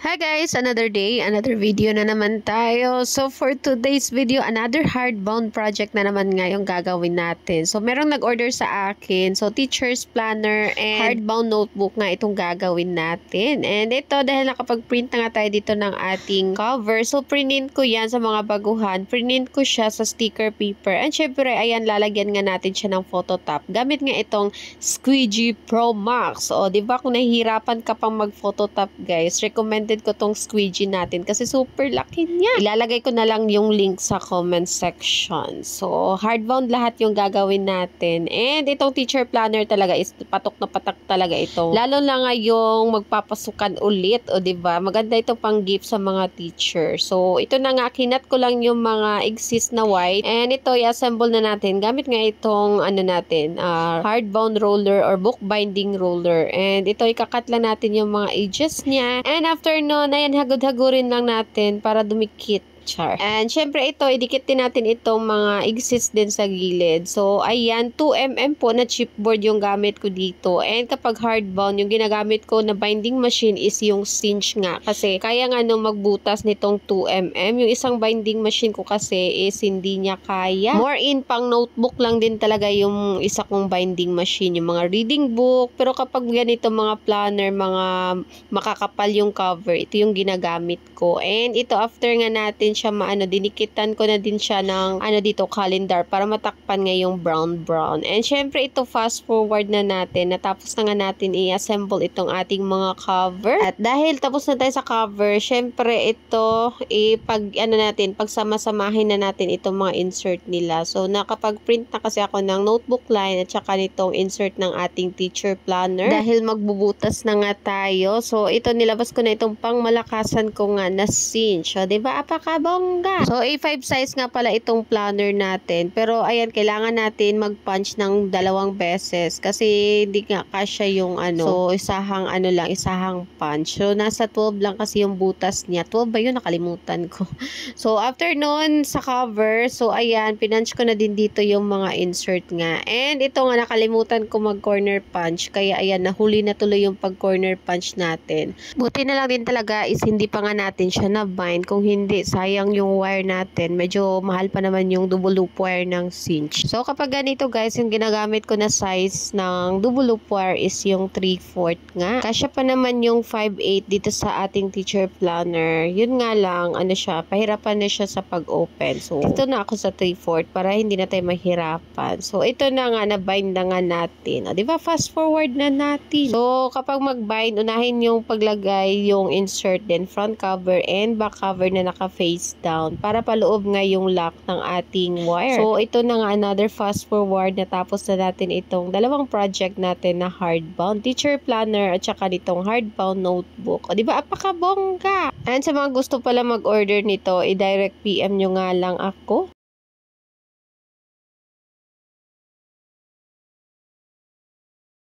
Hi guys! Another day, another video na naman tayo. So for today's video, another hardbound project na naman ngayong gagawin natin. So merong nag-order sa akin. So teacher's planner and hardbound notebook nga itong gagawin natin. And ito dahil nakapag-print na nga tayo dito ng ating cover. So print ko yan sa mga baguhan. Print ko siya sa sticker paper. And syempre ayan, lalagyan nga natin siya ng phototop. Gamit nga itong Squeegee Pro Max. O diba kung nahihirapan ka pang mag-phototop guys, recommended ko tong squeegee natin kasi super laki niya. Ilalagay ko na lang yung link sa comment section. So, hardbound lahat yung gagawin natin. And itong teacher planner talaga is patok na patak talaga ito. Lalo na nga yung magpapasukan ulit, o diba? Maganda ito pang gift sa mga teacher. So, ito na nga, kinat ko lang yung mga exist na white. And ito, i-assemble na natin. Gamit nga itong, hardbound roller or book binding roller. And ito, ikakat lang natin yung mga edges niya. And after nun, ayan, hagod-hagurin lang natin para dumikit. Char. And syempre ito, idikit din natin itong mga exist din sa gilid. So, ayan, 2mm po na chipboard yung gamit ko dito. And kapag hardbound, yung ginagamit ko na binding machine is yung cinch nga. Kasi kaya nga nung magbutas nitong 2mm. Yung isang binding machine ko kasi is hindi niya kaya. More in pang notebook lang din talaga yung isa kong binding machine. Yung mga reading book. Pero kapag ganito mga planner, mga makakapal yung cover, ito yung ginagamit ko. And ito, after nga natin siya dinikitan ko na din siya ng dito calendar para matakpan nga yung brown. And syempre ito fast forward na natin. Natapos na nga natin i-assemble itong ating mga cover. At dahil tapos na tayo sa cover, syempre ito pagsama-samahin na natin itong mga insert nila. So nakapag-print na kasi ako ng notebook line at saka nitong insert ng ating teacher planner. Dahil magbubutas na nga tayo. So ito nilabas ko na itong pangmalakasan ko nga na cinch. So, diba? Bongga. So, A5 size nga pala itong planner natin. Pero, ayan, kailangan natin mag-punch ng 2 beses. Kasi, hindi nga kasya yung So, isahang punch. So, nasa 12 lang kasi yung butas niya. 12 ba yun? Nakalimutan ko. So, after nun, sa cover, so, ayan, pinunch ko na din dito yung mga insert nga. And, ito nga, nakalimutan ko mag-corner punch. Kaya, ayan, nahuli na tuloy yung pag-corner punch natin. Buti na lang din talaga is hindi pa nga natin siya na-bind. Kung hindi, sayang yung wire natin. Medyo mahal pa naman yung double loop wire ng cinch. So, kapag ganito guys, yung ginagamit ko na size ng double loop wire is yung 3/4 nga. Kasya pa naman yung 5/8 dito sa ating teacher planner. Yun nga lang, pahirapan na siya sa pag-open. So, dito na ako sa 3/4 para hindi na tayo mahirapan. So, ito na nga, na-bind na nga natin. O, diba? Fast forward na natin. So, kapag mag-bind, unahin yung paglagay yung insert din, front cover and back cover na naka-face down para paloob nga yung lock ng ating wire. So, ito na nga another fast forward. Natapos na natin itong 2 project natin na hardbound teacher planner at saka nitong hardbound notebook. O, diba? Apakabongga! And sa mga gusto pala mag-order nito, i-direct PM nyo nga lang ako.